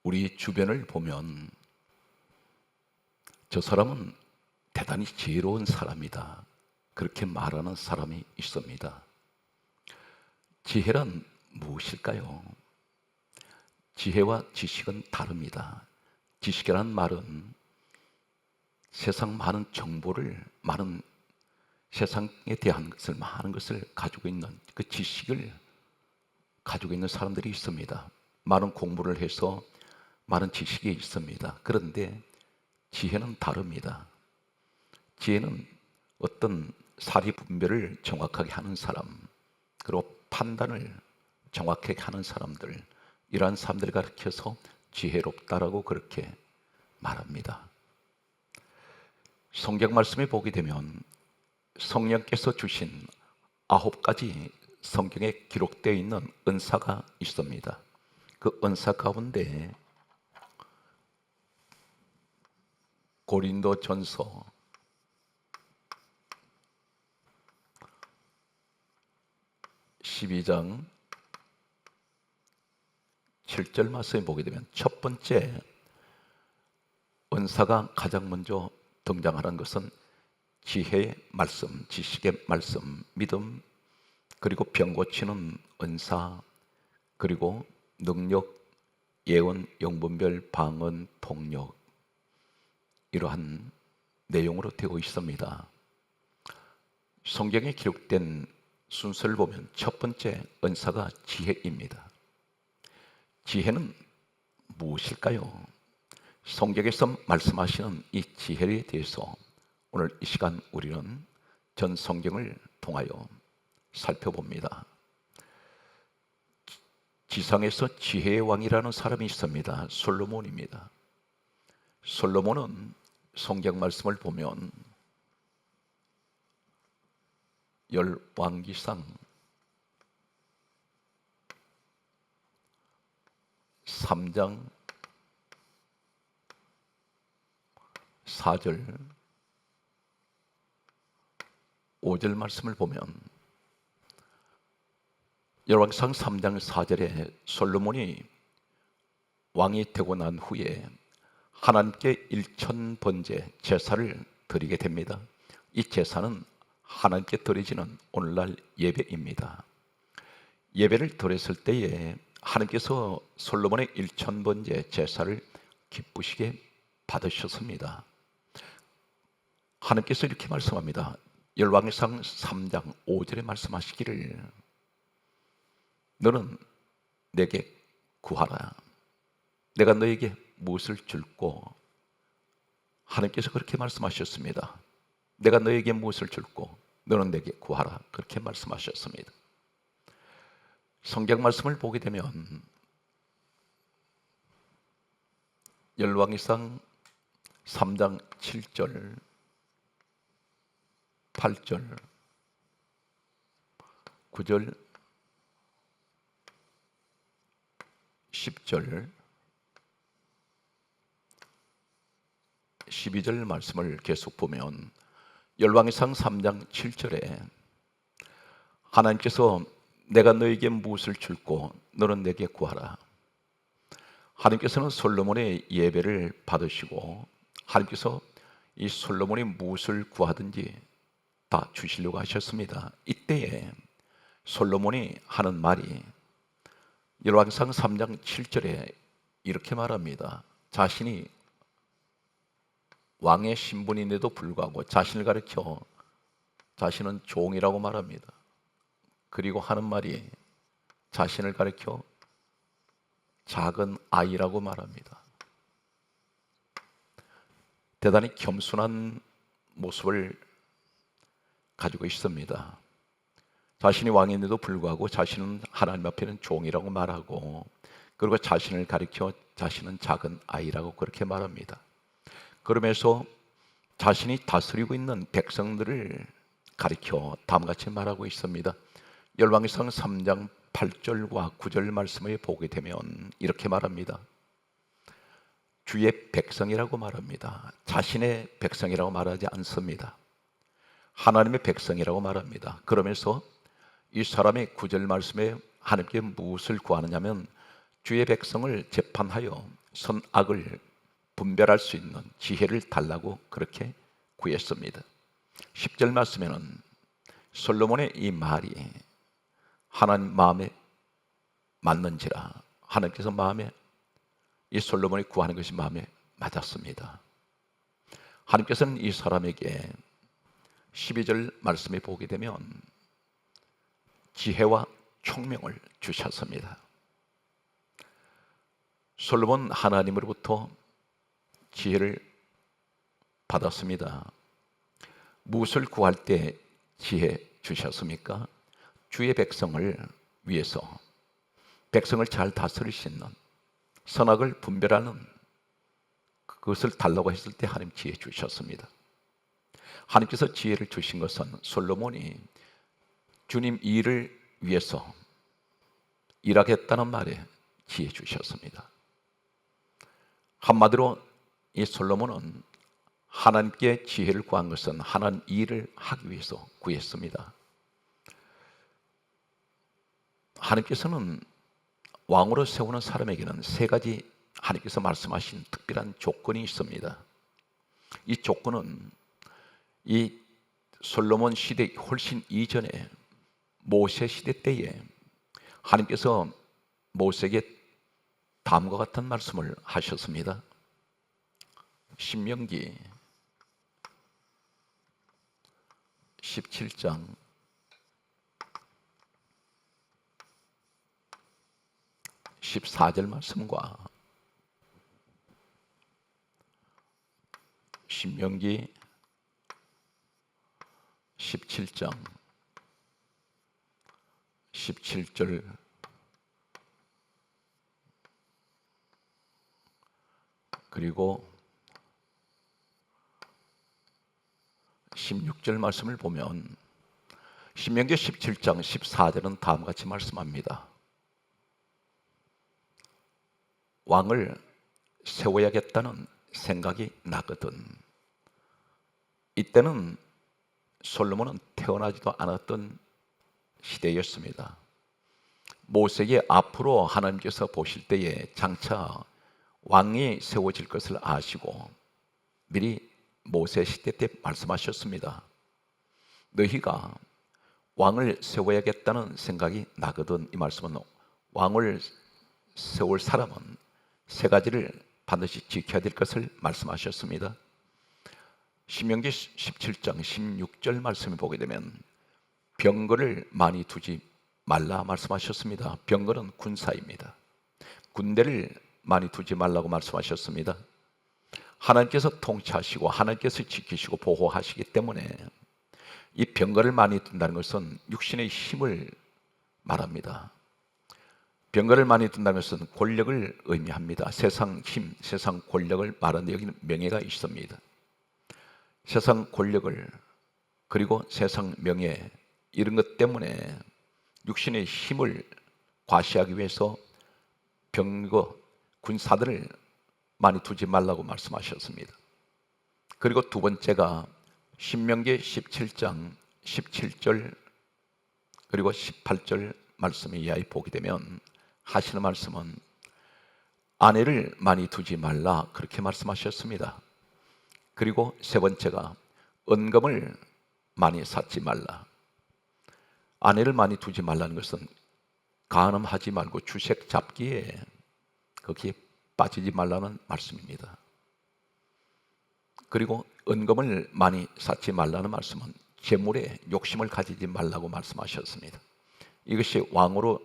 우리 주변을 보면 저 사람은 대단히 지혜로운 사람이다, 그렇게 말하는 사람이 있습니다. 지혜란 무엇일까요? 지혜와 지식은 다릅니다. 지식이란 말은 세상 많은 정보를, 많은 세상에 대한 것을, 많은 것을 가지고 있는 그 지식을 가지고 있는 사람들이 있습니다. 많은 공부를 해서 많은 지식이 있습니다. 그런데 지혜는 다릅니다. 지혜는 어떤 사리 분별을 정확하게 하는 사람, 그리고 판단을 정확하게 하는 사람들, 이러한 사람들을 가리켜서 지혜롭다라고 그렇게 말합니다. 성경 말씀에 보게 되면 성령께서 주신 9가지 성경에 기록되어 있는 은사가 있습니다. 그 은사 가운데 고린도전서 12장 7절 말씀에 보게 되면 첫 번째 은사가 가장 먼저 등장하는 것은 지혜의 말씀, 지식의 말씀, 믿음, 그리고 병 고치는 은사, 그리고 능력, 예언, 영분별, 방언, 통역, 이러한 내용으로 되어 있습니다. 성경에 기록된 순서를 보면 첫 번째 은사가 지혜입니다. 지혜는 무엇일까요? 성경에서 말씀하시는 이 지혜에 대해서 오늘 이 시간 우리는 전 성경을 통하여 살펴봅니다. 지상에서 지혜의 왕이라는 사람이 있습니다. 솔로몬입니다. 솔로몬은 성경 말씀을 보면 열왕기상 3장 4절 5절 말씀을 보면 열왕기상 3장 4절에 솔로몬이 왕이 되고 난 후에 하나님께 1000번째 제사를 드리게 됩니다. 이 제사는 하나님께 드려지는 오늘날 예배입니다. 예배를 드렸을 때에 하나님께서 솔로몬의 1000번째 제사를 기쁘시게 받으셨습니다. 하나님께서 이렇게 말씀합니다. 열왕기상 3장 5절에 말씀하시기를 너는 내게 구하라. 내가 너에게 무엇을 줄고, 하나님께서 그렇게 말씀하셨습니다. 내가 너에게 무엇을 줄고 너는 내게 구하라, 그렇게 말씀하셨습니다. 성경 말씀을 보게 되면 열왕기상 3장 7절 8절 9절 10절 12절 말씀을 계속 보면 열왕기상 3장 7절에 하나님께서 내가 너에게 무엇을 줄고 너는 내게 구하라. 하나님께서는 솔로몬의 예배를 받으시고 하나님께서 이 솔로몬이 무엇을 구하든지 다 주시려고 하셨습니다. 이때에 솔로몬이 하는 말이 열왕기상 3장 7절에 이렇게 말합니다. 자신이 왕의 신분인데도 불구하고 자신을 가리켜 자신은 종이라고 말합니다. 그리고 하는 말이 자신을 가리켜 작은 아이라고 말합니다. 대단히 겸손한 모습을 가지고 있습니다. 자신이 왕인데도 불구하고 자신은 하나님 앞에는 종이라고 말하고, 그리고 자신을 가리켜 자신은 작은 아이라고 그렇게 말합니다. 그러면서 자신이 다스리고 있는 백성들을 가리켜 다음같이 말하고 있습니다. 열왕기상 3장 8절과 9절 말씀을 보게 되면 이렇게 말합니다. 주의 백성이라고 말합니다. 자신의 백성이라고 말하지 않습니다. 하나님의 백성이라고 말합니다. 그러면서 이 사람의 9절 말씀에 하나님께 무엇을 구하느냐면 주의 백성을 재판하여 선악을 분별할 수 있는 지혜를 달라고 그렇게 구했습니다. 10절 말씀에는 솔로몬의 이 말이 하나님 마음에 맞는지라, 하나님께서 마음에, 이 솔로몬이 구하는 것이 마음에 맞았습니다. 하나님께서는 이 사람에게 12절 말씀에 보게 되면 지혜와 총명을 주셨습니다. 솔로몬 하나님으로부터 지혜를 받았습니다. 무엇을 구할 때 지혜 주셨습니까? 주의 백성을 위해서, 백성을 잘 다스릴 수 있는, 선악을 분별하는 그것을 달라고 했을 때 하나님 지혜 주셨습니다. 하나님께서 지혜를 주신 것은 솔로몬이 주님 일을 위해서 일하겠다는 말에 지혜 주셨습니다. 한마디로 이 솔로몬은 하나님께 지혜를 구한 것은 하나님 일을 하기 위해서 구했습니다. 하나님께서는 왕으로 세우는 사람에게는 세 가지 하나님께서 말씀하신 특별한 조건이 있습니다. 이 조건은 이 솔로몬 시대 훨씬 이전에 모세 시대 때에 하나님께서 모세에게 다음과 같은 말씀을 하셨습니다. 신명기 17장 14절 말씀과 신명기 17장 17절 그리고 16절 말씀을 보면 신명기 17장 14절은 다음과 같이 말씀합니다. 왕을 세워야겠다는 생각이 나거든. 이때는 솔로몬은 태어나지도 않았던 시대였습니다. 모세에게 앞으로 하나님께서 보실 때에 장차 왕이 세워질 것을 아시고 미리 모세 시대 때 말씀하셨습니다. 너희가 왕을 세워야겠다는 생각이 나거든. 이 말씀은 왕을 세울 사람은 세 가지를 반드시 지켜야 될 것을 말씀하셨습니다. 신명기 17장 16절 말씀을 보게 되면 병거를 많이 두지 말라 말씀하셨습니다. 병거는 군사입니다. 군대를 많이 두지 말라고 말씀하셨습니다. 하나님께서 통치하시고 하나님께서 지키시고 보호하시기 때문에 이 병거를 많이 둔다는 것은 육신의 힘을 말합니다. 병거를 많이 둔다는 것은 권력을 의미합니다. 세상 힘, 세상 권력을 말하는데 여기는 명예가 있습니다. 세상 권력을, 그리고 세상 명예, 이런 것 때문에 육신의 힘을 과시하기 위해서 병거, 군사들을 많이 두지 말라고 말씀하셨습니다. 그리고 두 번째가 신명기 17장 17절 그리고 18절 말씀을 이하에 보게 되면 하시는 말씀은 아내를 많이 두지 말라 그렇게 말씀하셨습니다. 그리고 세 번째가 은금을 많이 쌓지 말라. 아내를 많이 두지 말라는 것은 간음하지 말고 주색 잡기에 거기에 빠지지 말라는 말씀입니다. 그리고 은금을 많이 쌓지 말라는 말씀은 재물에 욕심을 가지지 말라고 말씀하셨습니다. 이것이 왕으로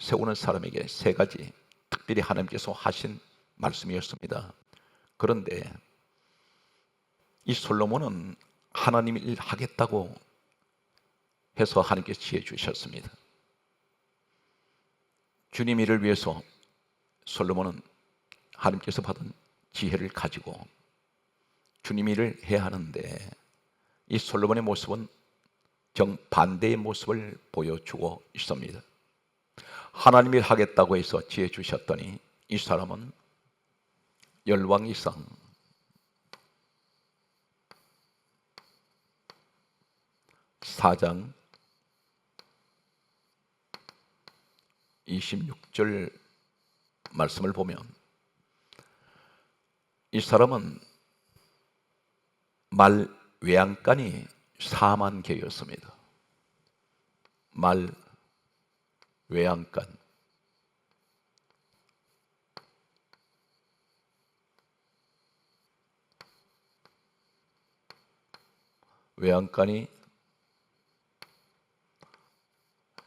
세우는 사람에게 세 가지 특별히 하나님께서 하신 말씀이었습니다. 그런데 이 솔로몬은 하나님 일 하겠다고 해서 하나님께 지혜 주셨습니다. 주님 일을 위해서 솔로몬은 하나님께서 받은 지혜를 가지고 주님 일을 해야 하는데 이 솔로몬의 모습은 정반대의 모습을 보여주고 있습니다. 하나님 일 하겠다고 해서 지혜 주셨더니 이 사람은 열왕 이상 4장 26절 말씀을 보면 이 사람은 말 외양간이 4만 개였습니다. 말 외양간. 외양간이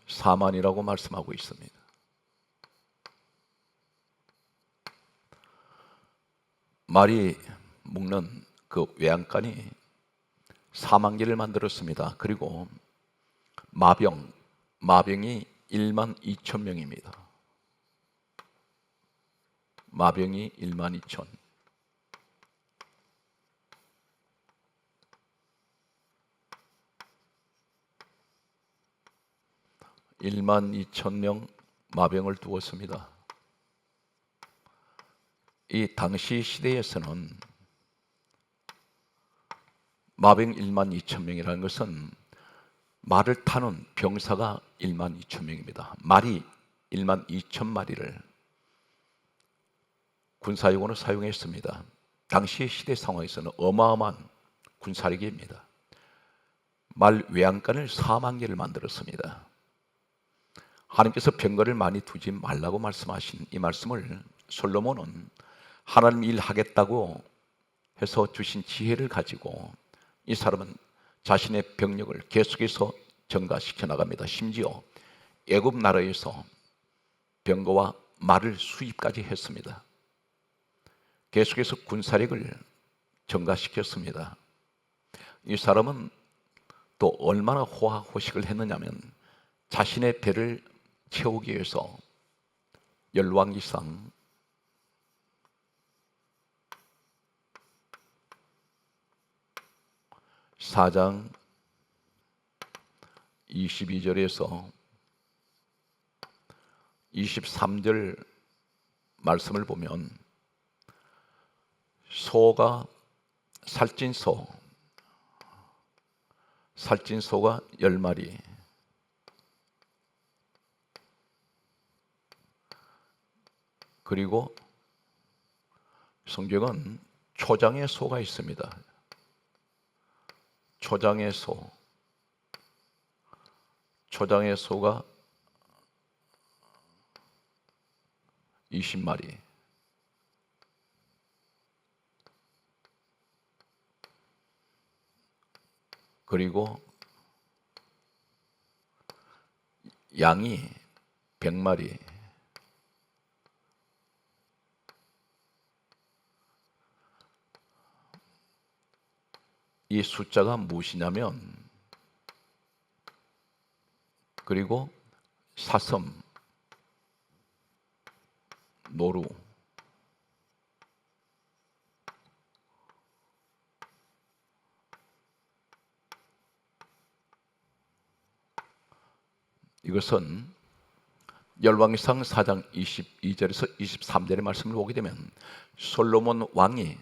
4만이라고 말씀하고 있습니다. 말이 묶는 그 외양간이 4만 개를 만들었습니다. 그리고 마병이 1만 2천 명입니다. 마병이 1만 2천. 1만 2천 명 마병을 두었습니다. 이 당시 시대에서는 마병 1만 2천 명이라는 것은 말을 타는 병사가 1만 2천 명입니다. 말이 1만 2천 마리를 군사용으로 사용했습니다. 당시 시대 상황에서는 어마어마한 군사력입니다. 말 외양간을 4만 개를 만들었습니다. 하나님께서 병거를 많이 두지 말라고 말씀하신 이 말씀을 솔로몬은 하나님 일하겠다고 해서 주신 지혜를 가지고 이 사람은 자신의 병력을 계속해서 증가시켜 나갑니다. 심지어 애굽 나라에서 병거와 말을 수입까지 했습니다. 계속해서 군사력을 증가시켰습니다. 이 사람은 또 얼마나 호화호식을 했느냐면 자신의 배를 채우기 위해서 열왕기상 4장 22절에서 23절 말씀을 보면 소가 살찐소가 10마리, 그리고 성경은 초장의 소가 있습니다. 초장의 소가 20마리, 그리고 양이 100마리, 이 숫자가 무엇이냐면, 그리고 사슴, 노루, 이것은 열왕기상 4장 22절에서 23절의 말씀을 보게 되면 솔로몬 왕이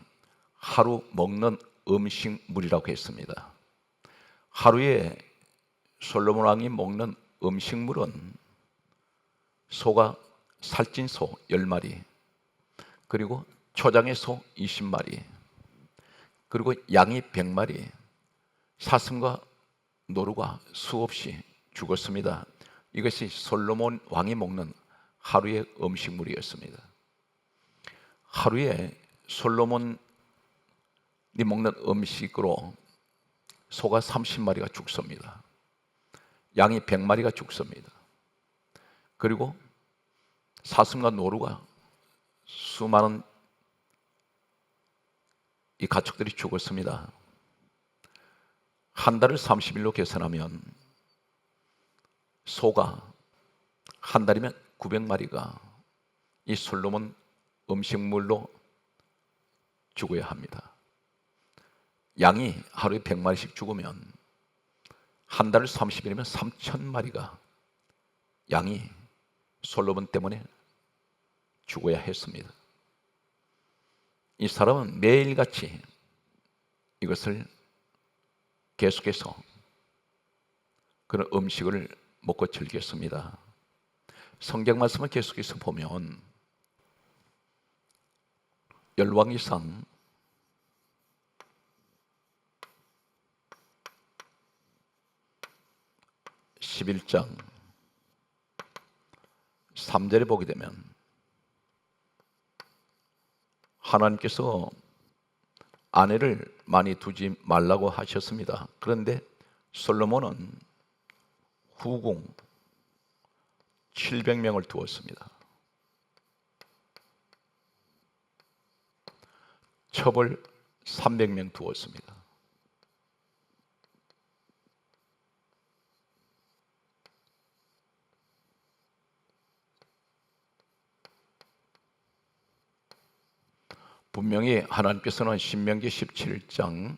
하루 먹는 음식물이라고 했습니다. 하루에 솔로몬 왕이 먹는 음식물은 소가 살찐 소 10마리, 그리고 초장의 소 20마리, 그리고 양이 100마리, 사슴과 노루가 수없이 죽었습니다. 이것이 솔로몬 왕이 먹는 하루의 음식물이었습니다. 하루에 솔로몬이 먹는 음식으로 소가 30마리가 죽습니다. 양이 100마리가 죽습니다. 그리고 사슴과 노루가 수많은 이 가축들이 죽었습니다. 한 달을 30일로 계산하면 소가 한 달이면 900마리가 이 솔로몬 음식물로 죽어야 합니다. 양이 하루에 100마리씩 죽으면 한 달을 30일이면 3,000마리가 양이 솔로몬 때문에 죽어야 했습니다. 이 사람은 매일같이 이것을 계속해서 그런 음식을 먹고 즐겼습니다. 성경 말씀을 계속해서 보면 열왕기상 11장 3절에 보게 되면 하나님께서 아내를 많이 두지 말라고 하셨습니다. 그런데 솔로몬은 후궁 700명을 두었습니다. 첩을 300명 두었습니다. 분명히 하나님께서는 신명기 17장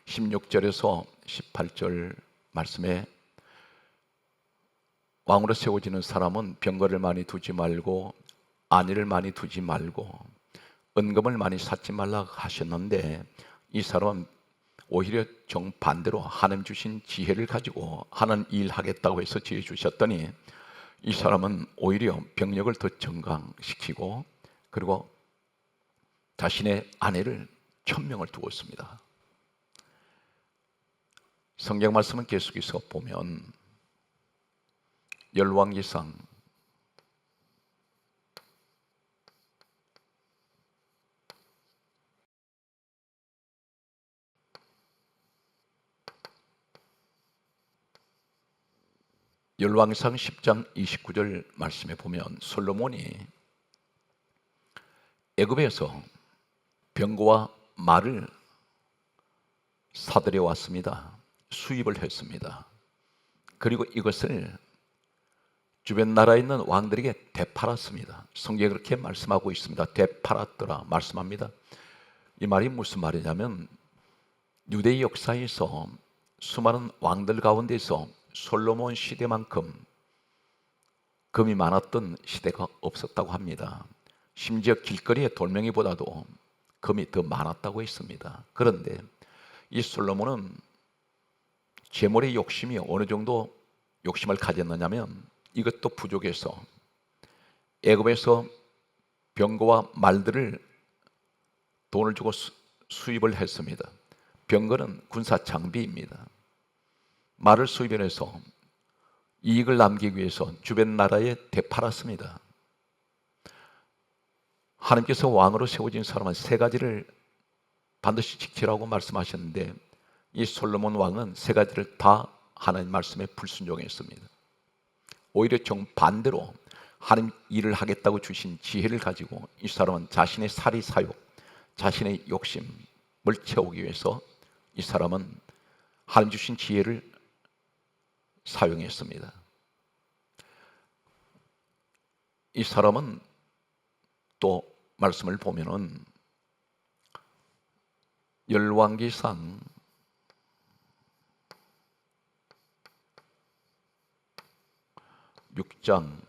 16절에서 18절 말씀에 왕으로 세워지는 사람은 병거를 많이 두지 말고 안위를 많이 두지 말고 은금을 많이 쌓지 말라 하셨는데, 이 사람은 오히려 정반대로 하나님 주신 지혜를 가지고 하는 일 하겠다고 해서 지혜 주셨더니 이 사람은 오히려 병력을 더 증강시키고 그리고 자신의 아내를 1000명을 두었습니다. 성경 말씀은 계속해서 보면 열왕기상 10장 29절 말씀에 보면 솔로몬이 애굽에서 병거와 말을 사들여 왔습니다. 수입을 했습니다. 그리고 이것을 주변 나라에 있는 왕들에게 되팔았습니다. 성경에 그렇게 말씀하고 있습니다. 되팔았더라 말씀합니다. 이 말이 무슨 말이냐면 유대의 역사에서 수많은 왕들 가운데서 솔로몬 시대만큼 금이 많았던 시대가 없었다고 합니다. 심지어 길거리의 돌멩이보다도 금이 더 많았다고 했습니다. 그런데 이 솔로몬은 재물의 욕심이 어느 정도 욕심을 가졌느냐면 이것도 부족해서 애굽에서 병거와 말들을 돈을 주고 수입을 했습니다. 병거는 군사 장비입니다. 말을 수입해서 이익을 남기기 위해서 주변 나라에 되팔았습니다. 하나님께서 왕으로 세워진 사람은 세 가지를 반드시 지키라고 말씀하셨는데 이 솔로몬 왕은 세 가지를 다 하나님 말씀에 불순종했습니다. 오히려 정반대로 하나님 일을 하겠다고 주신 지혜를 가지고 이 사람은 자신의 사리 사욕, 자신의 욕심을 채우기 위해서 이 사람은 하나님 주신 지혜를 사용했습니다. 이 사람은 또 말씀을 보면은 열왕기상 6장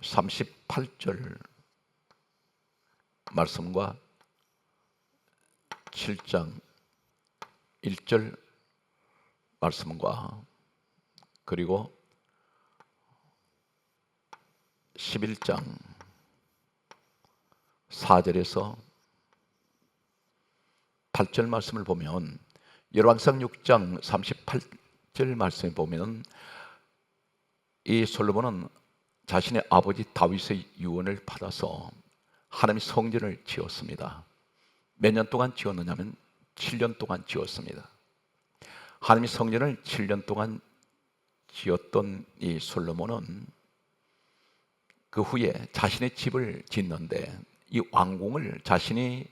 38절 말씀과 7장 1절 말씀과 그리고 11장 4절에서 8절 말씀을 보면 열왕기상 6장 38절 말씀에 보면 이 솔로몬은 자신의 아버지 다윗의 유언을 받아서 하나님의 성전을 지었습니다. 몇 년 동안 지었느냐면 7년 동안 지었습니다. 하나님의 성전을 7년 동안 지었던 이 솔로몬은 그 후에 자신의 집을 짓는데 이 왕궁을 자신이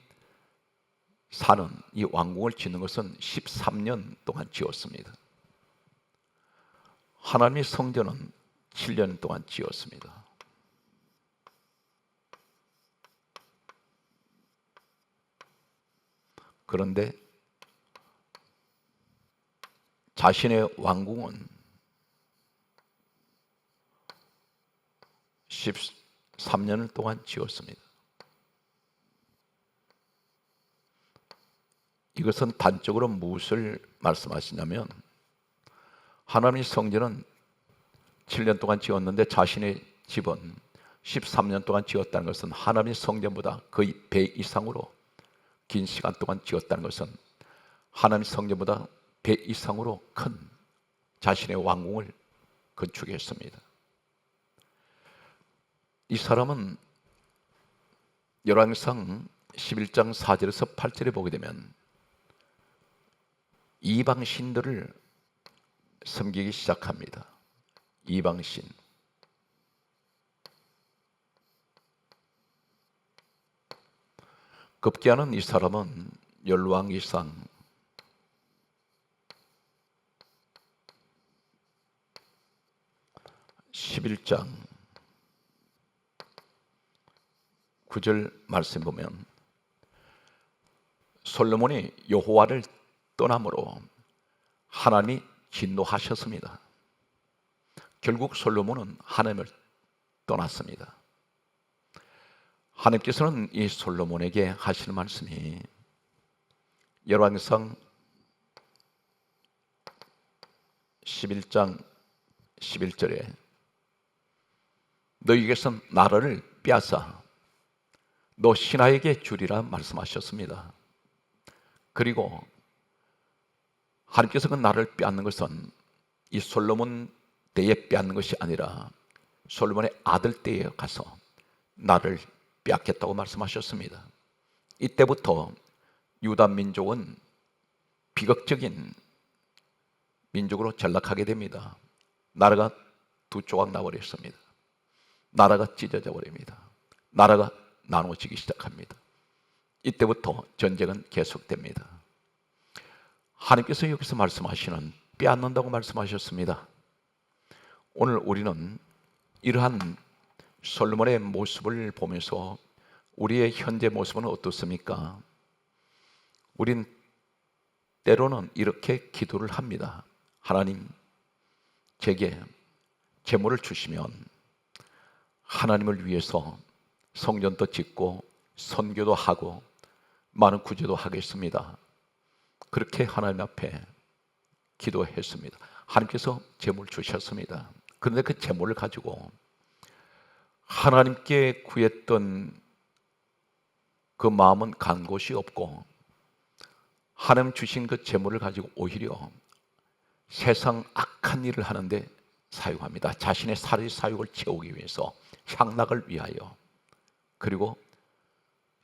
사는 이 왕궁을 짓는 것은 13년 동안 지었습니다. 하나님의 성전은 7년 동안 지었습니다. 그런데 자신의 왕궁은 13년 동안 지었습니다. 이것은 단적으로 무엇을 말씀하시냐면 하나님의 성전은 7년 동안 지었는데 자신의 집은 13년 동안 지었다는 것은 하나님의 성전보다 거의 배 이상으로 긴 시간 동안 지었다는 것은 하나님의 성전보다 배 이상으로 큰 자신의 왕궁을 건축했습니다. 이 사람은 열왕기상 11장 4절에서 8절에 보게 되면 이방신들을 섬기기 시작합니다. 이방신. 급기야는 이 사람은 열왕기상 11장 9절 말씀 보면 솔로몬이 여호와를 떠남으로 하나님이 진노하셨습니다. 결국 솔로몬은 하나님을 떠났습니다. 하나님께서는 이 솔로몬에게 하시는 말씀이 열왕기상 11장 11절에 너희에게서 나라를 빼앗아 너 신하에게 주리라 말씀하셨습니다. 그리고 하나님께서 그 나라를 빼앗는 것은 이 솔로몬 때에 빼앗는 것이 아니라 솔로몬의 아들 때에 가서 나라를 빼앗겠다고 말씀하셨습니다. 이때부터 유다 민족은 비극적인 민족으로 전락하게 됩니다. 나라가 두 조각 나버렸습니다. 나라가 찢어져 버립니다. 나라가 나눠지기 시작합니다. 이때부터 전쟁은 계속됩니다. 하나님께서 여기서 말씀하시는 빼앗는다고 말씀하셨습니다. 오늘 우리는 이러한 솔로몬의 모습을 보면서 우리의 현재 모습은 어떻습니까? 우린 때로는 이렇게 기도를 합니다. 하나님, 제게 재물을 주시면 하나님을 위해서 성전도 짓고 선교도 하고 많은 구제도 하겠습니다. 그렇게 하나님 앞에 기도했습니다. 하나님께서 재물 주셨습니다. 그런데 그 재물을 가지고 하나님께 구했던 그 마음은 간 곳이 없고 하나님 주신 그 재물을 가지고 오히려 세상 악한 일을 하는데 사용합니다. 자신의 사리사욕을 채우기 위해서, 향락을 위하여, 그리고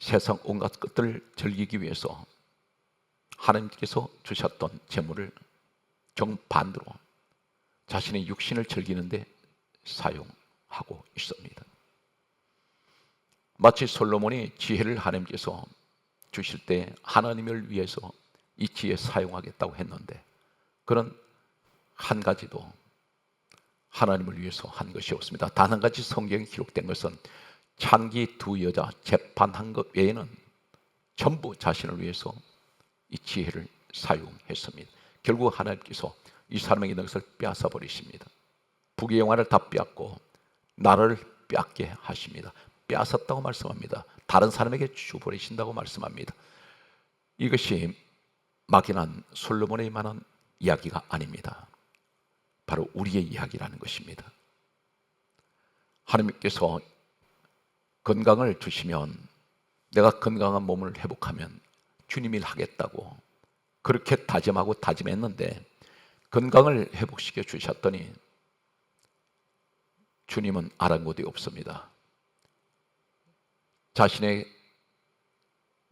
세상 온갖 것들을 즐기기 위해서 하나님께서 주셨던 재물을 정반대로 자신의 육신을 즐기는데 사용하고 있습니다. 마치 솔로몬이 지혜를 하나님께서 주실 때 하나님을 위해서 이 지혜 사용하겠다고 했는데 그런 한 가지도 하나님을 위해서 한 것이 없습니다. 단 한 가지 성경에 기록된 것은 창기 두 여자 재판한 것 외에는 전부 자신을 위해서 이 지혜를 사용했습니다. 결국 하나님께서 이 사람에게 있는 것을 빼앗아 버리십니다. 부귀 영화를 다 빼앗고 나라를 빼앗게 하십니다. 빼앗았다고 말씀합니다. 다른 사람에게 주버리신다고 말씀합니다. 이것이 막연한 솔로몬에 관한 이야기가 아닙니다. 바로 우리의 이야기라는 것입니다. 하나님께서 건강을 주시면 내가 건강한 몸을 회복하면 주님이 하겠다고 그렇게 다짐하고 다짐했는데 건강을 회복시켜 주셨더니 주님은 아랑곳이 없습니다. 자신의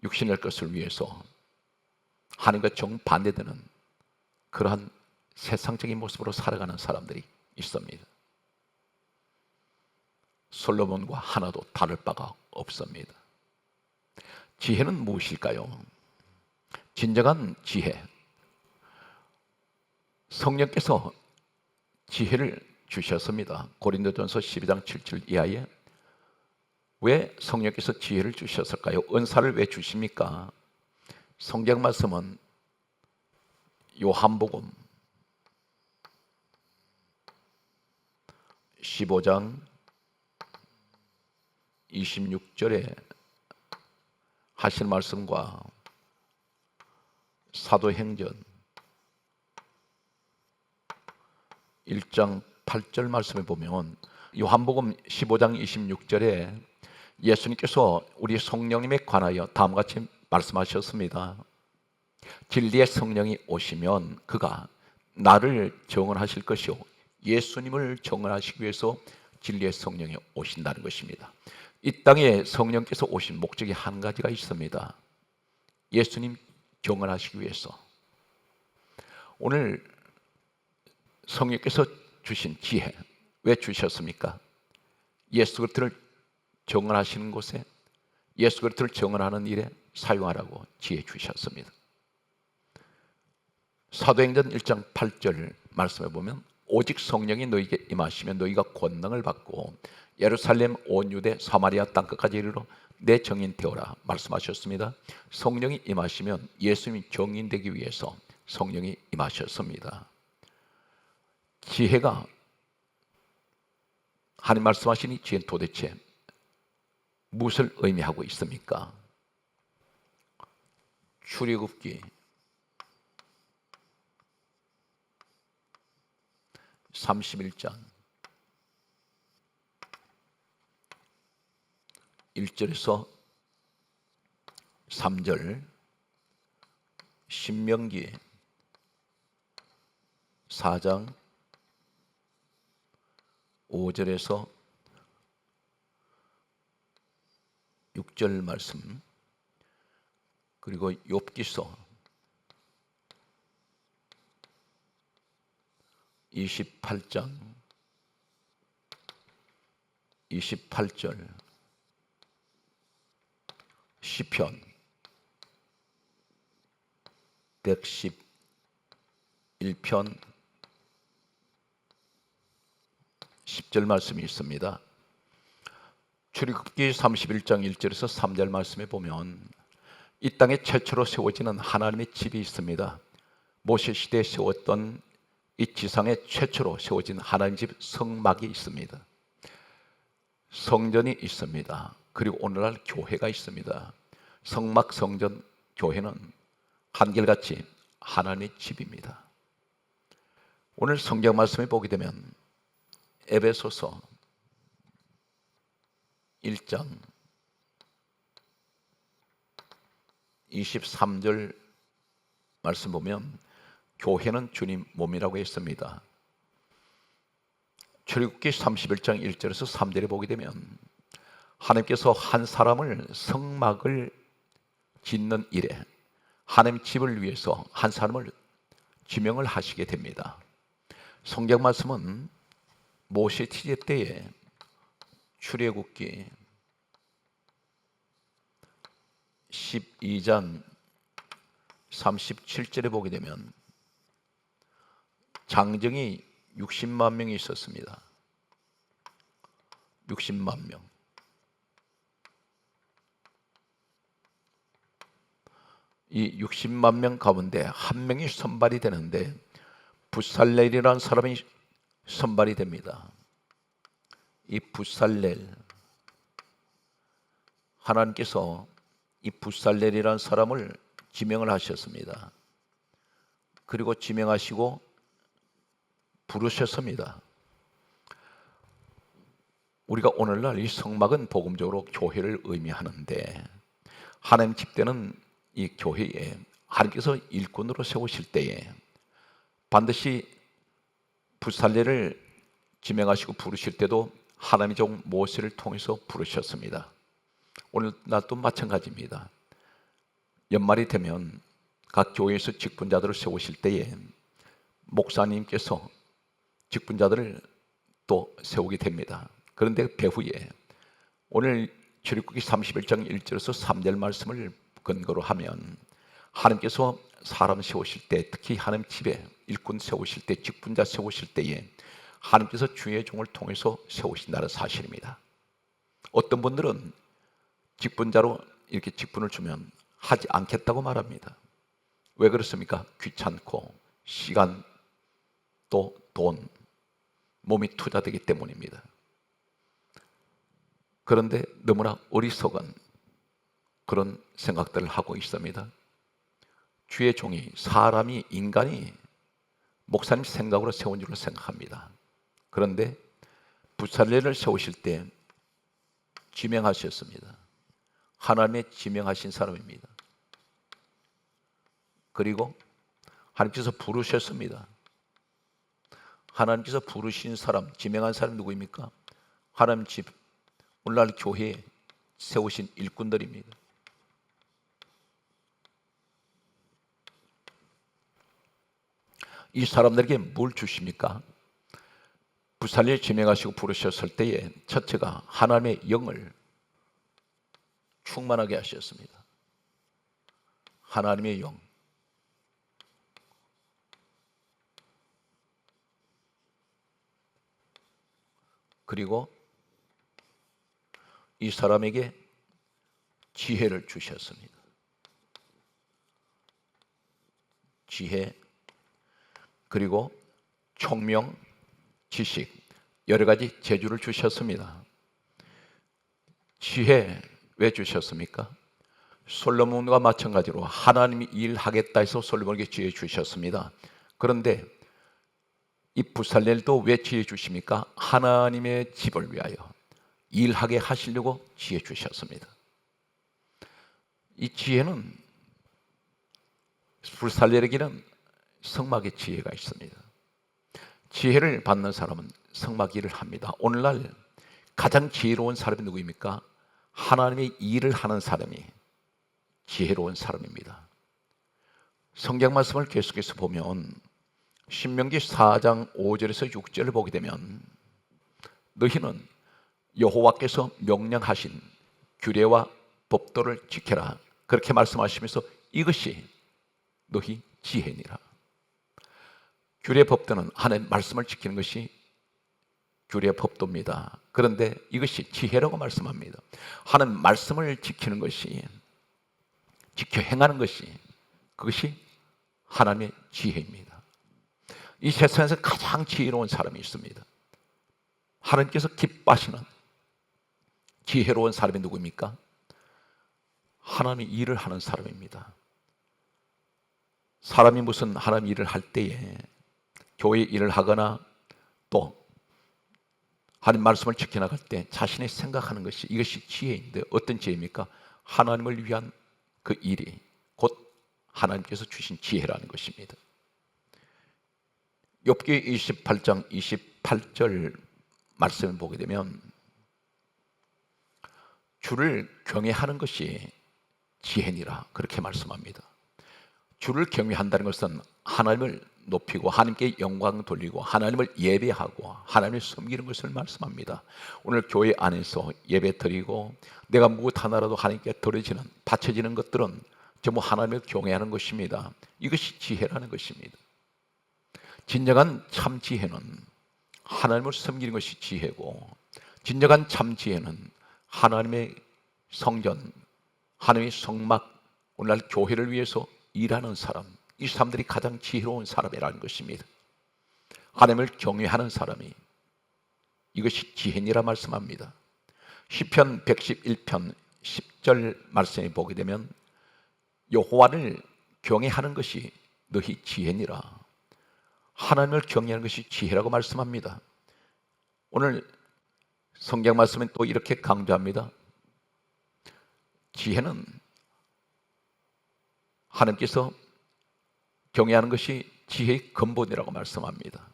육신의 것을 위해서 하나님과 정반대되는 그러한 세상적인 모습으로 살아가는 사람들이 있습니다. 솔로몬과 하나도 다를 바가 없습니다. 지혜는 무엇일까요? 진정한 지혜, 성령께서 지혜를 주셨습니다. 고린도전서 12장 7절 이하에 왜 성령께서 지혜를 주셨을까요? 은사를 왜 주십니까? 성경 말씀은 요한복음 15장 26절에 하신 말씀과 사도행전 1장 8절 말씀에 보면 요한복음 15장 26절에 예수님께서 우리 성령님에 관하여 다음같이 말씀하셨습니다. 진리의 성령이 오시면 그가 나를 정언하실 것이요 예수님을 정언하시기 위해서 진리의 성령이 오신다는 것입니다. 이 땅에 성령께서 오신 목적이 한 가지가 있습니다. 예수님 정언하시기 위해서. 오늘 성령께서 주신 지혜 왜 주셨습니까? 예수 그리스도를 정언하시는 곳에, 예수 그리스도를 정언하는 일에 사용하라고 지혜 주셨습니다. 사도행전 1장 8절 말씀해 보면 오직 성령이 너희에게 임하시면 너희가 권능을 받고 예루살렘 온 유대 사마리아 땅끝까지 이르러 내 정인 되어라 말씀하셨습니다. 성령이 임하시면 예수님이 정인되기 위해서 성령이 임하셨습니다. 지혜가, 하나님 말씀하신 이 지혜는 도대체 무엇을 의미하고 있습니까? 출애굽기 31장 1절에서 3절, 신명기 4장 5절에서 6절 말씀, 그리고 욥기서 28장 28절, 시편 111편 10절 말씀이 있습니다. 출애굽기 31장 1절에서 3절 말씀에 보면 이 땅에 최초로 세워지는 하나님의 집이 있습니다. 모세 시대에 세웠던 이 지상에 최초로 세워진 하나님 집 성막이 있습니다. 성전이 있습니다. 그리고 오늘날 교회가 있습니다. 성막, 성전, 교회는 한결같이 하나님의 집입니다. 오늘 성경 말씀에 보게 되면 에베소서 1장 23절 말씀 보면 교회는 주님 몸이라고 했습니다. 출애굽기 31장 1절에서 3절에 보게 되면 하나님께서 한 사람을 성막을 짓는 일에, 하나님 집을 위해서 한 사람을 지명을 하시게 됩니다. 성경 말씀은 모세 시대 때에 출애굽기 12장 37절에 보게 되면 장정이 60만 명이 있었습니다. 60만 명. 이 60만 명 가운데 한 명이 선발이 되는데 붓살렐이라는 사람이 선발이 됩니다. 이 붓살렐, 하나님께서 이 붓살렐이라는 사람을 지명을 하셨습니다. 그리고 지명하시고 부르셨습니다. 우리가 오늘날 이 성막은 복음적으로 교회를 의미하는데 하나님 집되는 이 교회에 하나님께서 일꾼으로 세우실 때에 반드시 붓살렐을 지명하시고 부르실 때도 하나님의 종 모세를 통해서 부르셨습니다. 오늘날도 마찬가지입니다. 연말이 되면 각 교회에서 직분자들을 세우실 때에 목사님께서 직분자들을 또 세우게 됩니다. 그런데 배후에 오늘 출애굽기 31장 1절에서 3절 말씀을 근거로 하면 하나님께서 사람 세우실 때, 특히 하나님 집에 일꾼 세우실 때, 직분자 세우실 때에 하나님께서 주의 종을 통해서 세우신다는 사실입니다. 어떤 분들은 직분자로 이렇게 직분을 주면 하지 않겠다고 말합니다. 왜 그렇습니까? 귀찮고 시간 또 돈, 몸이 투자되기 때문입니다. 그런데 너무나 어리석은 그런 생각들을 하고 있습니다. 주의 종이, 사람이, 인간이 목사님 생각으로 세운 줄로 생각합니다. 그런데 붓살렐을 세우실 때 지명하셨습니다. 하나님의 지명하신 사람입니다. 그리고 하나님께서 부르셨습니다. 하나님께서 부르신 사람, 지명한 사람이 누구입니까? 하나님 집, 오늘날 교회에 세우신 일꾼들입니다. 이 사람들에게 뭘 주십니까? 부살리에 지명하시고 부르셨을 때에 첫째가 하나님의 영을 충만하게 하셨습니다. 하나님의 영. 그리고 이 사람에게 지혜를 주셨습니다. 지혜, 그리고 총명, 지식, 여러 가지 재주를 주셨습니다. 지혜 왜 주셨습니까? 솔로몬과 마찬가지로 하나님이 일하겠다 해서 솔로몬에게 지혜 주셨습니다. 그런데 이 부살렐도 왜 지혜 주십니까? 하나님의 집을 위하여 일하게 하시려고 지혜 주셨습니다. 이 지혜는, 부살렐에게는 성막의 지혜가 있습니다. 지혜를 받는 사람은 성막 일을 합니다. 오늘날 가장 지혜로운 사람이 누구입니까? 하나님의 일을 하는 사람이 지혜로운 사람입니다. 성경 말씀을 계속해서 보면 신명기 4장 5절에서 6절을 보게 되면 너희는 여호와께서 명령하신 규례와 법도를 지켜라, 그렇게 말씀하시면서 이것이 너희 지혜니라. 규례 법도는 하나님의 말씀을 지키는 것이 규례 법도입니다. 그런데 이것이 지혜라고 말씀합니다. 하나님 말씀을 지키는 것이, 지켜 행하는 것이, 그것이 하나님의 지혜입니다. 이 세상에서 가장 지혜로운 사람이 있습니다. 하나님께서 기뻐하시는 지혜로운 사람이 누구입니까? 하나님의 일을 하는 사람입니다. 사람이 무슨 하나님 일을 할 때에 교회 일을 하거나 또 하나님 말씀을 지켜나갈 때 자신이 생각하는 것이, 이것이 지혜인데 어떤 지혜입니까? 하나님을 위한 그 일이 곧 하나님께서 주신 지혜라는 것입니다. 욥기 28장 28절 말씀을 보게 되면 주를 경외하는 것이 지혜니라, 그렇게 말씀합니다. 주를 경외한다는 것은 하나님을 높이고 하나님께 영광 돌리고 하나님을 예배하고 하나님을 섬기는 것을 말씀합니다. 오늘 교회 안에서 예배 드리고 내가 무엇 하나라도 하나님께 드려지는, 바쳐지는 것들은 전부 하나님을 경외하는 것입니다. 이것이 지혜라는 것입니다. 진정한 참 지혜는 하나님을 섬기는 것이 지혜고, 진정한 참 지혜는 하나님의 성전, 하나님의 성막, 오늘날 교회를 위해서 일하는 사람, 이 사람들이 가장 지혜로운 사람이라는 것입니다. 하나님을 경외하는 사람이, 이것이 지혜니라 말씀합니다. 시편 111편 10절 말씀에 보게 되면 여호와를 경외하는 것이 너희 지혜니라. 하나님을 경외하는 것이 지혜라고 말씀합니다. 오늘 성경 말씀은 또 이렇게 강조합니다. 지혜는 하나님께서 경외하는 것이 지혜의 근본이라고 말씀합니다.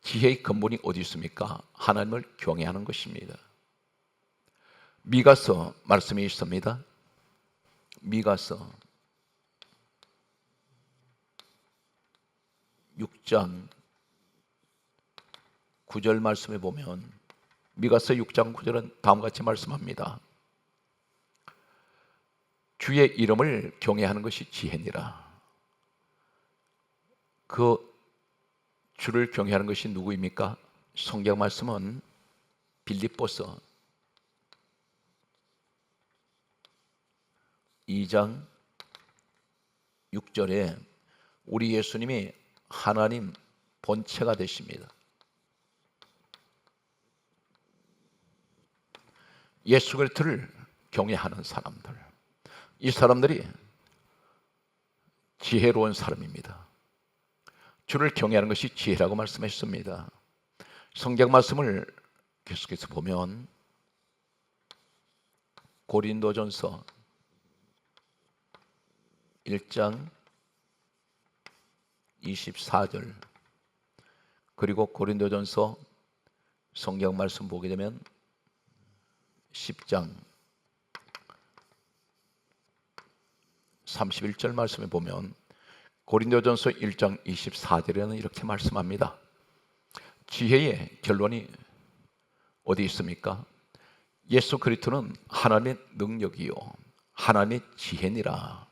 지혜의 근본이 어디 있습니까? 하나님을 경외하는 것입니다. 미가서 말씀이 있습니다. 미가서 6장 9절 말씀에 보면 미가서 6장 9절은 다음과 같이 말씀합니다. 주의 이름을 경외하는 것이 지혜니라. 그 주를 경외하는 것이 누구입니까? 성경 말씀은 빌립보서 2장 6절에 우리 예수님이 하나님 본체가 되십니다. 예수 그리스도를 경외하는 사람들, 이 사람들이 지혜로운 사람입니다. 주를 경외하는 것이 지혜라고 말씀했습니다. 성경 말씀을 계속해서 보면 고린도전서 1장 24절, 그리고 고린도전서 성경 말씀 보게 되면 10장 31절 말씀에 보면 고린도전서 1장 24절에는 이렇게 말씀합니다. 지혜의 결론이 어디 있습니까? 예수 그리스도는 하나님의 능력이요 하나님의 지혜니라.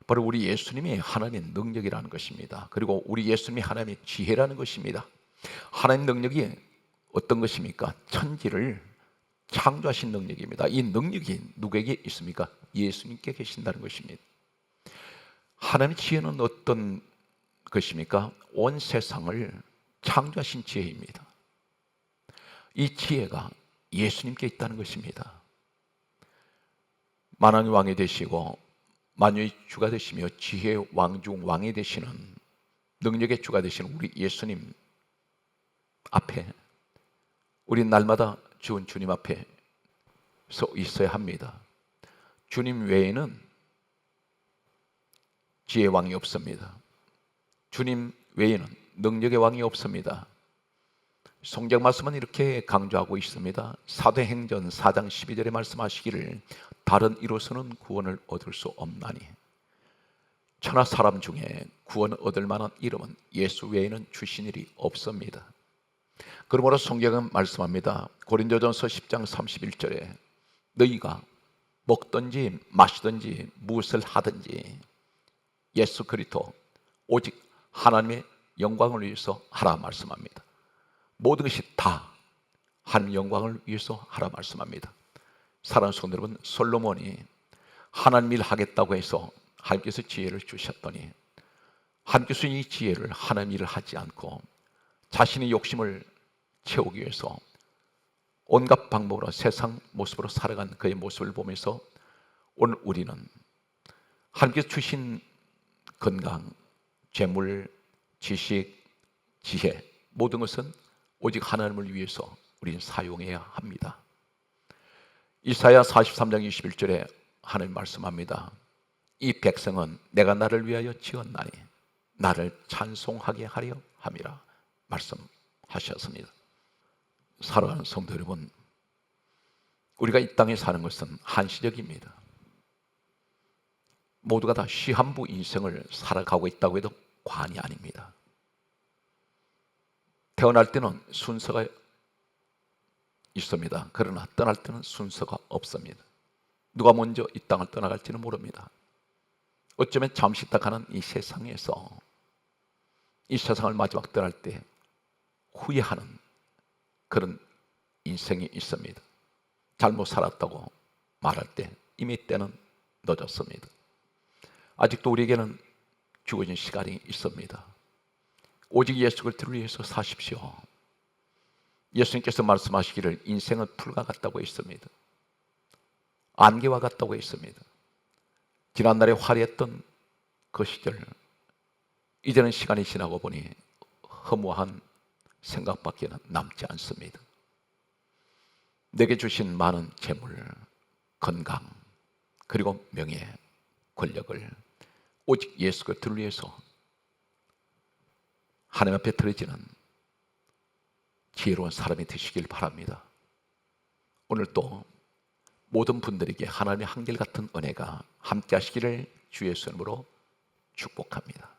바로 우리 예수님이 하나님의 능력이라는 것입니다. 그리고 우리 예수님이 하나님의 지혜라는 것입니다. 하나님의 능력이 어떤 것입니까? 천지를 창조하신 능력입니다. 이 능력이 누구에게 있습니까? 예수님께 계신다는 것입니다. 하나님의 지혜는 어떤 것입니까? 온 세상을 창조하신 지혜입니다. 이 지혜가 예수님께 있다는 것입니다. 만왕의 왕이 되시고 만유의 주가 되시며 지혜의 왕 중 왕이 되시는 능력의 주가 되시는 우리 예수님 앞에 우리 날마다 지은 주님 앞에 서 있어야 합니다. 주님 외에는 지혜의 왕이 없습니다. 주님 외에는 능력의 왕이 없습니다. 성경 말씀은 이렇게 강조하고 있습니다. 사도행전 4장 12절에 말씀하시기를 다른 이로서는 구원을 얻을 수 없나니 천하 사람 중에 구원을 얻을 만한 이름은 예수 외에는 주신 일이 없습니다. 그러므로 성경은 말씀합니다. 고린도전서 10장 31절에 너희가 먹든지 마시든지 무엇을 하든지 예수 그리스도 오직 하나님의 영광을 위해서 하라 말씀합니다. 모든 것이 다 하나님의 영광을 위해서 하라 말씀합니다. 사랑하는 성도 여러분, 솔로몬이 하나님 일 하겠다고 해서 하나님께서 지혜를 주셨더니 하나님께서 이 지혜를 하나님 일을 하지 않고 자신의 욕심을 채우기 위해서 온갖 방법으로 세상 모습으로 살아간 그의 모습을 보면서 오늘 우리는 하나님께서 주신 건강, 재물, 지식, 지혜 모든 것은 오직 하나님을 위해서 우리는 사용해야 합니다. 이사야 43장 21절에 하나님 말씀합니다. 이 백성은 내가 나를 위하여 지었나니 나를 찬송하게 하려 함이라 말씀하셨습니다. 사랑하는 성도 여러분, 우리가 이 땅에 사는 것은 한시적입니다. 모두가 다 시한부 인생을 살아가고 있다고 해도 과언이 아닙니다. 태어날 때는 순서가 있습니다. 그러나 떠날 때는 순서가 없습니다. 누가 먼저 이 땅을 떠나갈지는 모릅니다. 어쩌면 잠시 있다 가는 이 세상에서 이 세상을 마지막 떠날 때 후회하는 그런 인생이 있습니다. 잘못 살았다고 말할 때 이미 때는 늦었습니다. 아직도 우리에게는 주어진 시간이 있습니다. 오직 예수 그리스도를 위해서 사십시오. 예수님께서 말씀하시기를 인생은 풀과 같다고 했습니다. 안개와 같다고 했습니다. 지난날에 화려했던 그 시절, 이제는 시간이 지나고 보니 허무한 생각밖에 남지 않습니다. 내게 주신 많은 재물, 건강, 그리고 명예, 권력을 오직 예수 그리스도를 위해서 하나님 앞에 드려지는 지혜로운 사람이 되시길 바랍니다. 오늘 또 모든 분들에게 하나님의 한결같은 은혜가 함께 하시기를 주의 이름으로 축복합니다.